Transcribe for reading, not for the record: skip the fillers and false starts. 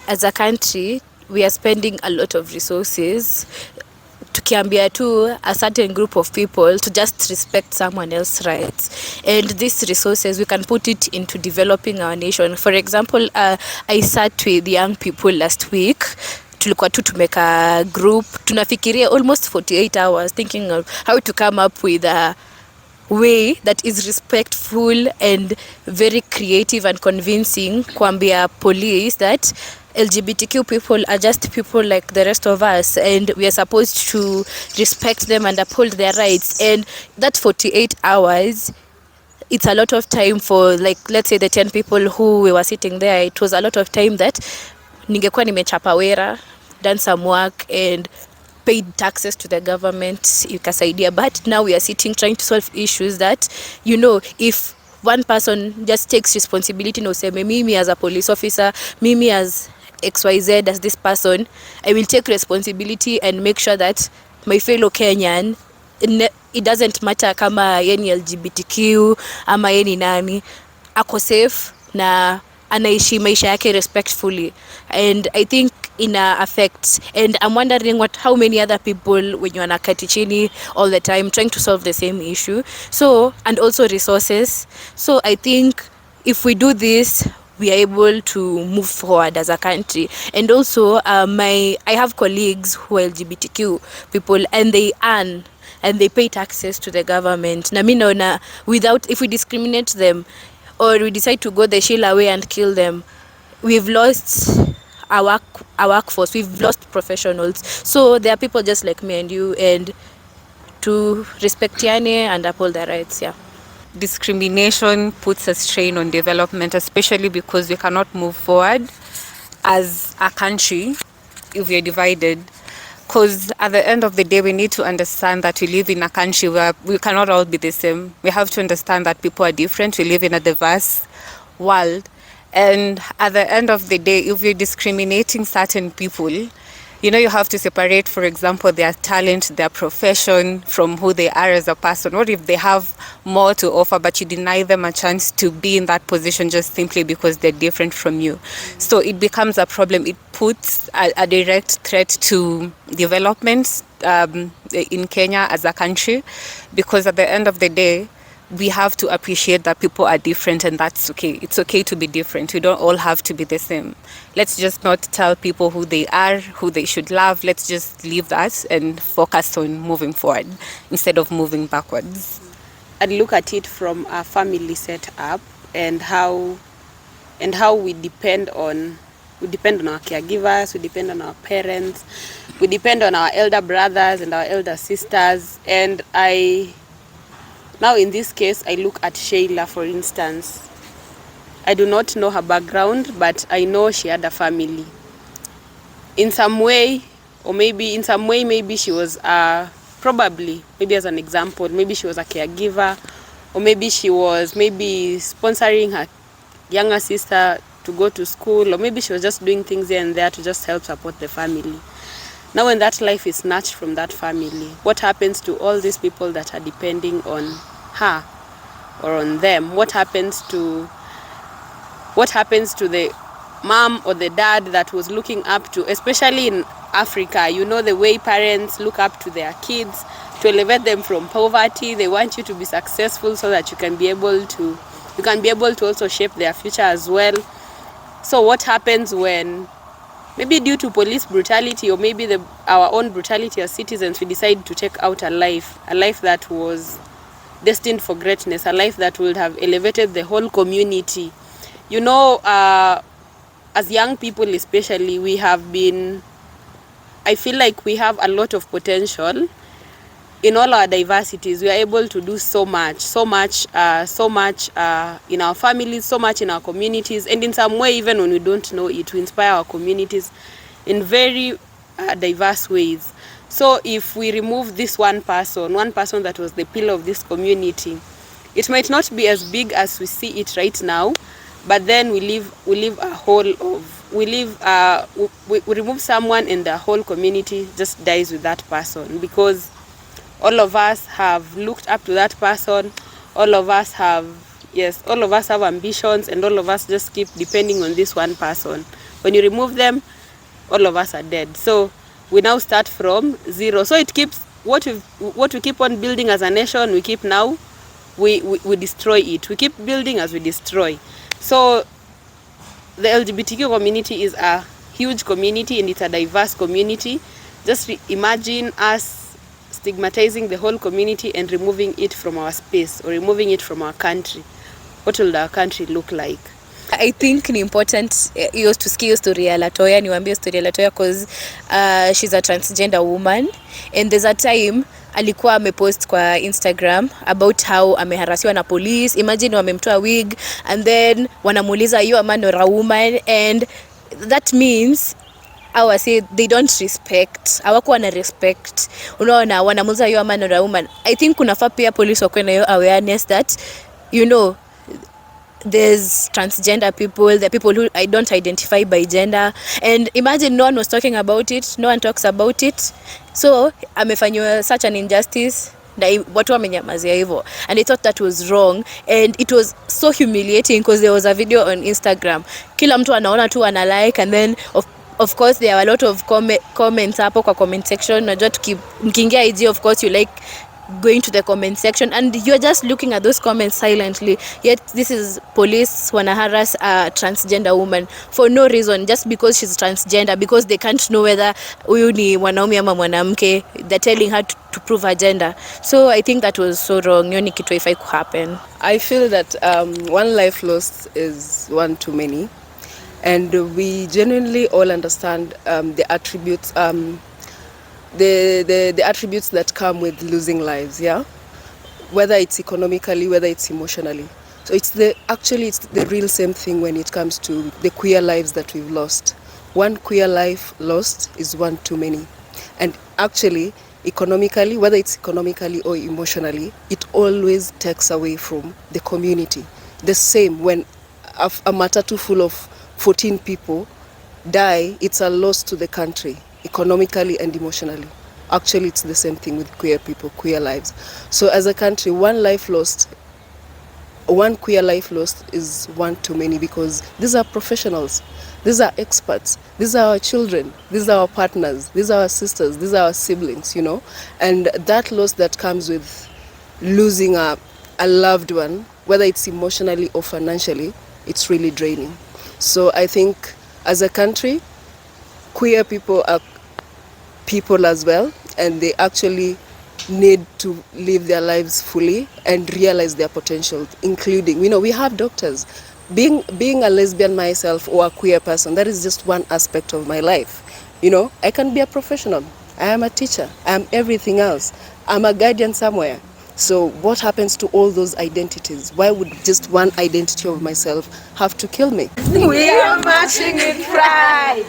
as a country we are spending a lot of resources tukiambia tu a certain group of people to just respect someone else's rights, and these resources we can put it into developing our nation. For example, I sat with young people last week, tulikuwa tu tumeka group tunafikiria almost 48 hours thinking of how to come up with a way that is respectful and very creative and convincing kuambia police that LGBTQ people are just people like the rest of us, and we are supposed to respect them and uphold their rights. And that 48 hours, it's a lot of time for, like, let's say the 10 people who we were sitting there. It was a lot of time that ningekuwa nimechapa wera, done some work and paid taxes to the government ikasaidia, but now we are sitting trying to solve issues that, you know, if one person just takes responsibility na useme mimi as a police officer, mimi as XYZ, as this person, I will take responsibility and make sure that my fellow Kenyan, it doesn't matter kama yeni LGBTQ ama yeni nani, ako safe na anaishi maisha yake respectfully. And I think ina affect, and I'm wondering how many other people when you wanakati chini all the time trying to solve the same issue. So, and also resources. So I think if we do this, we are able to move forward as a country. And also I have colleagues who are LGBTQ people, and they earn and they pay taxes to the government. Na mimi naona without, if we discriminate them or we decide to go the Sheila way and kill them, we've lost our workforce, we've lost professionals. So there are people just like me and you, and to respect Yane and uphold their rights. Yeah. Discrimination puts a strain on development, especially because we cannot move forward as a country if we are divided. Because at the end of the day, we need to understand that we live in a country where we cannot all be the same. We have to understand that people are different. We live in a diverse world. And at the end of the day, if we're discriminating certain people, you know, you have to separate, for example, their talent, their profession from who they are as a person. What if they have more to offer, but you deny them a chance to be in that position just simply because they're different from you? So it becomes a problem. It puts a direct threat to development in Kenya as a country, because at the end of the day, we have to appreciate that people are different, and that's okay. It's okay to be different. We don't all have to be the same. Let's just not tell people who they are, who they should love. Let's just leave that and focus on moving forward instead of moving backwards. I'd look at it from a family setup and how we depend on our caregivers, we depend on our parents, we depend on our elder brothers and our elder sisters. And now in this case, I look at Sheila, for instance. I do not know her background, but I know she had a family. In some way, or maybe in some way, maybe she was probably, maybe as an example, maybe she was a caregiver, or maybe she was sponsoring her younger sister to go to school, or maybe she was just doing things here and there to just help support the family. Now when that life is snatched from that family, what happens to all these people that are depending on her or on them? What happens to the mom or the dad that was looking up to, especially in Africa, you know, the way parents look up to their kids to elevate them from poverty. They want you to be successful so that you can be able to also shape their future as well. So what happens when, maybe due to police brutality or maybe our own brutality as citizens, we decide to take out a life that was destined for greatness, a life that would have elevated the whole community? You know, as young people especially, I feel like we have a lot of potential in all our diversities. We are able to do so much in our families, so much in our communities, and in some way, even when we don't know it, we inspire our communities in very diverse ways. So if we remove this one person that was the pillar of this community, it might not be as big as we see it right now, but then we remove someone and the whole community just dies with that person, because all of us have looked up to that person. All of us have ambitions, and all of us just keep depending on this one person When you remove them, all of us are dead. So we now start from zero. So it keeps what we keep on building as a nation, we keep now we destroy it. We keep building as we destroy. So the LGBTQ community is a huge community and it's a diverse community. Just imagine us stigmatizing the whole community and removing it from our space or removing it from our country. What will our country look like? I think ni important hiyo tusikie hiyo story ya Latoya, niwaambie story ya Latoya cause she's a transgender woman and there's a time alikuwa amepost kwa Instagram about how ameharasiwa na police. Imagine wamemtoa wig and then wanamuuliza you a man or a woman, and that means I say they don't respect, hawakuwa na respect. Unaona, wanamuuliza you a man or a woman. I think kunafaa pia police wakuwe na hiyo awareness that you know there's transgender people, the people who I don't identify by gender, and imagine no one was talking about it, no one talks about it. So amefanywa such an injustice na watu wamenyamazia hivyo, and I thought that was wrong and it was so humiliating because there was a video on Instagram, kila mtu anaona tu ana like, and then of course there are a lot of comments hapo kwa comment section. Unajua mkiingia IG, of course you like going to the comment section and you're just looking at those comments silently, yet this is police wanna harass a transgender woman for no reason, just because she's transgender, because they can't know whether huyu ni mwanaume ama mwanamke. They're telling her to prove her gender. So I think that was so wrong. Hiyo ni kitu haifai kuhappen. I feel that one life lost is one too many, and we genuinely all understand the attributes the attributes that come with losing lives, yeah, whether it's economically, whether it's emotionally. So it's the real same thing when it comes to the queer lives that we've lost. One queer life lost is one too many. And actually, economically, whether it's economically or emotionally, it always takes away from the community. The same when a matatu full of 14 people die, it's a loss to the country, economically and emotionally. Actually, it's the same thing with queer people, queer lives. So as a country, one queer life lost is one too many, because these are professionals, these are experts, these are our children, these are our partners, these are our sisters, these are our siblings, you know. And that loss that comes with losing a loved one, whether it's emotionally or financially, it's really draining. So I think as a country, queer people are people as well, and they actually need to live their lives fully and realize their potential, including, you know, we have doctors. Being a lesbian myself or a queer person, that is just one aspect of my life. You know, I can be a professional, I am a teacher, I am everything else, I'm a guardian somewhere. So what happens to all those identities? Why would just one identity of myself have to kill me? We are marching in pride.